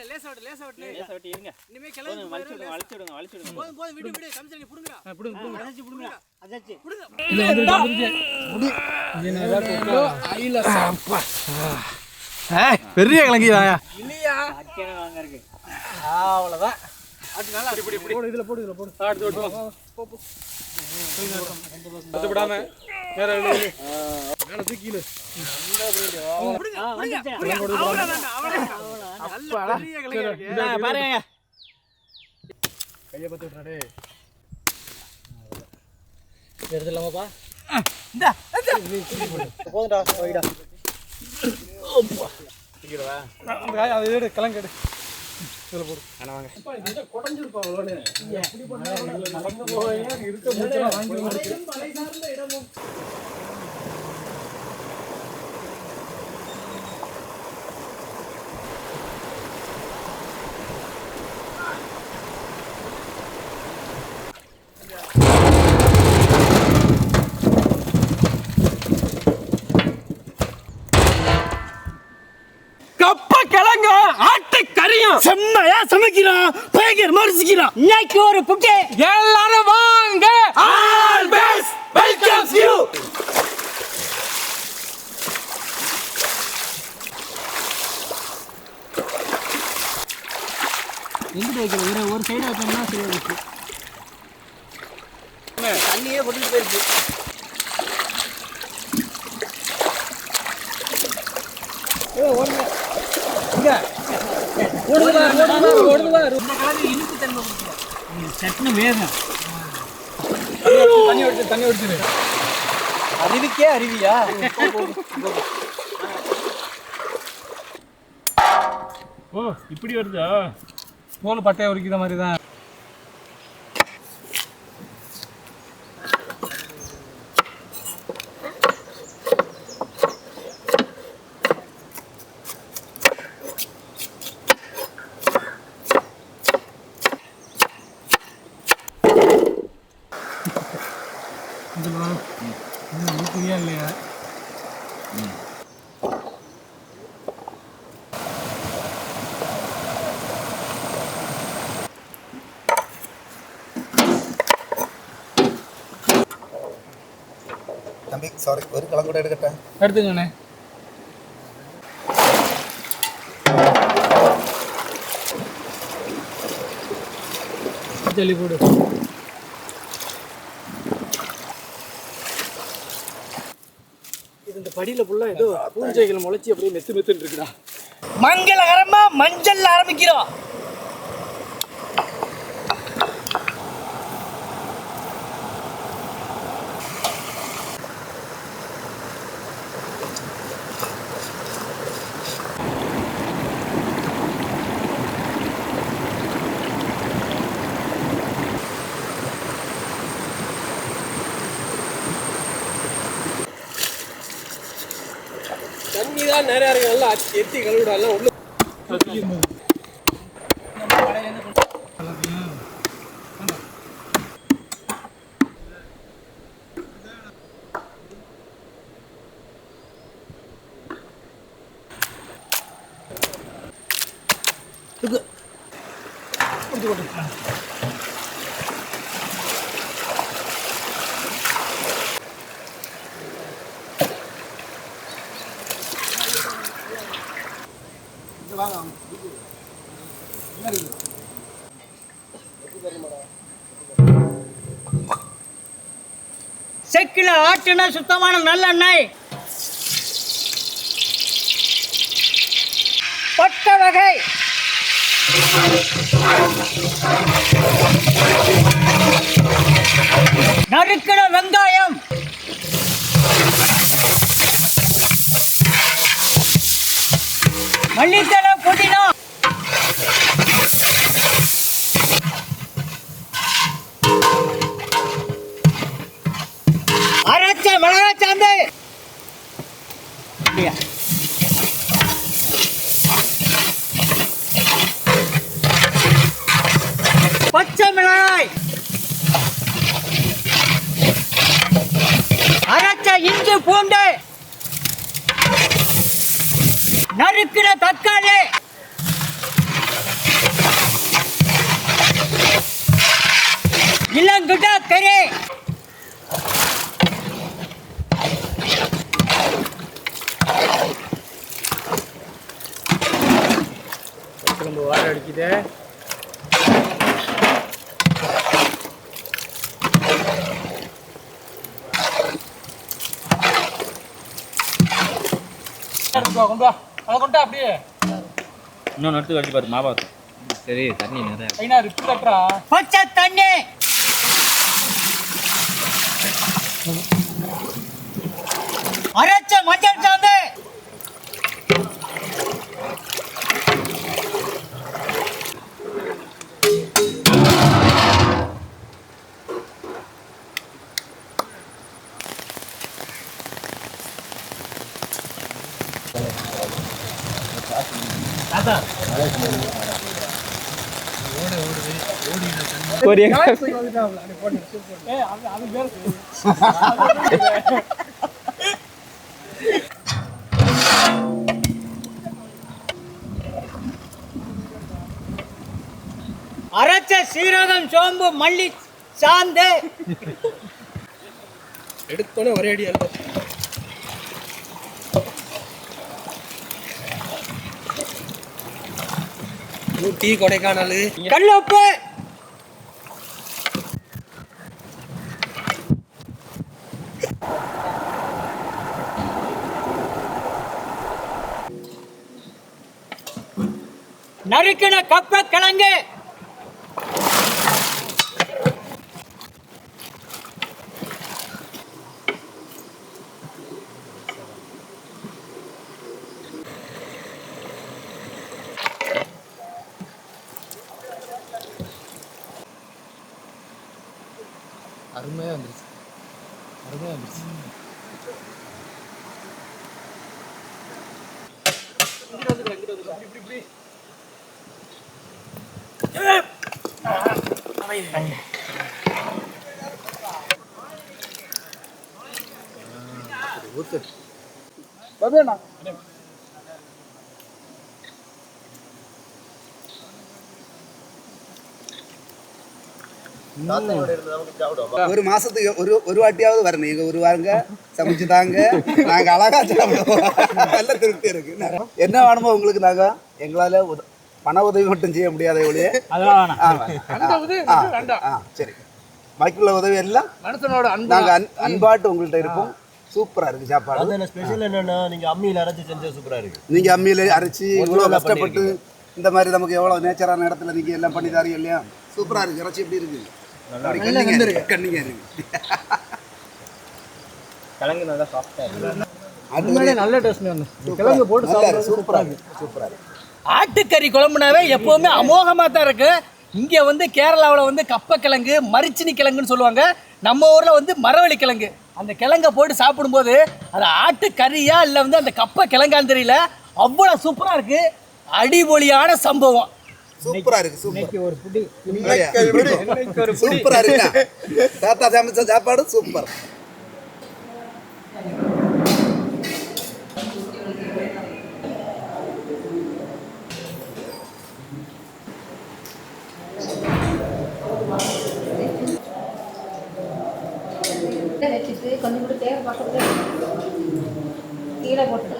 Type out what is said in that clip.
லேசா விட்டு இருங்க. இனிமே கிளம்பி வளைச்சிடுங்க. போதும் விடு கம்சனி புடுங்கடா. புடுங்க. அதாச்சி புடுங்க. இல்ல வந்துருச்சு. முடி. ஐல சாப்பா. பெரிய கிழங்கி வாயா. இல்லையா? அக்கேன வாங்க இருக்கு. அவ்வளவுதான். அது நல்லா இப்படி போடு இதுல போடு. அடுத்து போ. அது விடாம நேரா இழு. மேல தூக்கிடு. அவ்வளவுதான். நல்ல பெரிய கிழங்கி இருக்கு. பாருங்க. கைய பத்தி விட்றா டேய். எடுத்துலாமாப்பா? இந்தா. போடுடா வைடா. அப்பா. இங்கடா. அது எடு கிழங்கு எடு. இதுல போடு. انا வாங்க. அப்பா இது கொடஞ்சிருப்பா அவளோனே. எப்படி பண்ணாலும் நடந்து போவீங்க இருக்க மூச்சல வாங்கி வந்து மலை சார்ந்த இடமும் கப்பா கிழங்கு ஆட்டு கறியும் செம்மையா சமைக்கிறான். பயங்கர மரிசிக்கிறான். இன்னைக்கு ஒரு புட்டே. எல்லாரும் வாங்க. All best welcomes you. எங்க வைக்கிற ஒரு சைடு வச்சோம்னா சரியா இருக்கு. தண்ணியே கொட்டிட்டு போயிருக்கு. ஓடுங்க. ஓடுங்க. இந்த கலர் இனிப்பு தன்மை கொடுக்குது. சட்னி வேகம். தண்ணி ஒடிச்சு. அறிவிக்கே அறிவியா? ஓ இப்படி வருதா? தோல் பட்டையை உரிக்கிற மாதிரி தான். இல்லையா? தம்பி சாரி ஒரு கிழங்கு கூட எடுக்கட்டேன். எடுத்துங்கண்ணே. ஜல்லி போடு. இது இந்த படியில ஃபுல்லா ஏதோ பூஞ்சைகள் முளைச்சி அப்படியே மெத்துன்னு இருக்குடா. மங்களகரமா மஞ்சள் ஆரம்பிக்கிறோம். தண்ணி தான் நிறையா இருக்கு. நல்லா எத்தி கழுவிடாலாம் உள்ள செக்கில ஆட்டுனா சுத்தமான நல்லெண்ணெய். பட்டை வகை, நறுக்கின வெங்காயம், மல்லித்தழை, புதினா, அரைச்ச மிளகாய் சாந்து, பச்சை மிளகாய், அரைச்ச இஞ்சி பூண்டு, நறுக்கின தக்காளி, குழம்பு வாழை அடிக்குது. கொண்டா அதை கொண்டா அப்படியே இன்னொன்று எடுத்து கட்டி பாரு மாவா. சரி தண்ணி நிறைய ஐநா ரிப்பு கட்டுறா. பச்சை தண்ணி அரைச்ச மஞ்சள் சாந்து அரைச்ச சீரகம் சோம்பு மல்லி சாந்து எடுத்தோடனே ஒரே அடி அல்வா. ஊட்டி கொடைக்கானல் கல்லுப்பு நறுக்கின கப்ப கிழங்கு அருமையாக வந்துருச்சு. அருமையாக வந்துருச்சு. ஊத்து பாபியாண்ணா. ஒரு மாசத்துக்கு ஒரு வாட்டியாவது வரணும். எங்க ஒரு வாருங்க சமைச்சு தாங்க, நாங்க அழகா சாப்பிடுவோம். நல்ல திருப்தி இருக்கு. என்ன வேணுமோ உங்களுக்கு நாங்க எங்களால பண உதவி மட்டும் செய்ய முடியாத ஒழிய சரி பாக்கியுள்ள உதவி எல்லாம் மனுஷனோட நாங்க அன்பாட்டு உங்கள்கிட்ட இருப்போம். சூப்பரா இருக்கு சாப்பாடு. அதுல ஸ்பெஷல் என்னன்னா நீங்க அம்மியில அரைச்சு செஞ்சா சூப்பரா இருக்கு. நீங்க அம்மியில அரைச்சு இவ்வளவு கஷ்டப்பட்டு இந்த மாதிரி நமக்கு எவ்வளவு நேச்சரான இடத்துல நீங்க எல்லாம் பண்ணி தாரீங்க இல்லையா? சூப்பரா இருக்கு. இறைச்சி எப்படி இருக்கு? கண்ணிங்க இருக்கு. கிழங்கு நல்லா சாஃப்டா இருக்கு. அதுமாதிரி நல்ல டேஸ்ட் வந்து கிழங்கு போட்டு சாப்பிட சூப்பரா இருக்கு. சூப்பரா இருக்கு. ஆட்டுக்கறி குழம்புனாவே எப்பவுமே அமோகமாக தான் இருக்கு. இங்கே வந்து கேரளாவில் வந்து கப்ப கிழங்கு மரிச்சினி கிழங்குன்னு சொல்லுவாங்க. நம்ம ஊரில் வந்து மரவள்ளி கிழங்கு. அந்த கிழங்கை போட்டு சாப்பிடும்போது அது ஆட்டுக்கறியா இல்லை வந்து அந்த கப்ப கிழங்கான்னு தெரியல, அவ்வளோ சூப்பராக இருக்கு. அடிபொலியான சம்பவம். சூப்பரா இருக்கு. சூப்பர். ஒரு புடி சூப்பரா இருக்கு. தாத்தா சமைச்ச சாப்பாடு சூப்பர். வச்சுட்டு கொஞ்சம் கூட தேவை பக்கத்துல கீழே போட்டு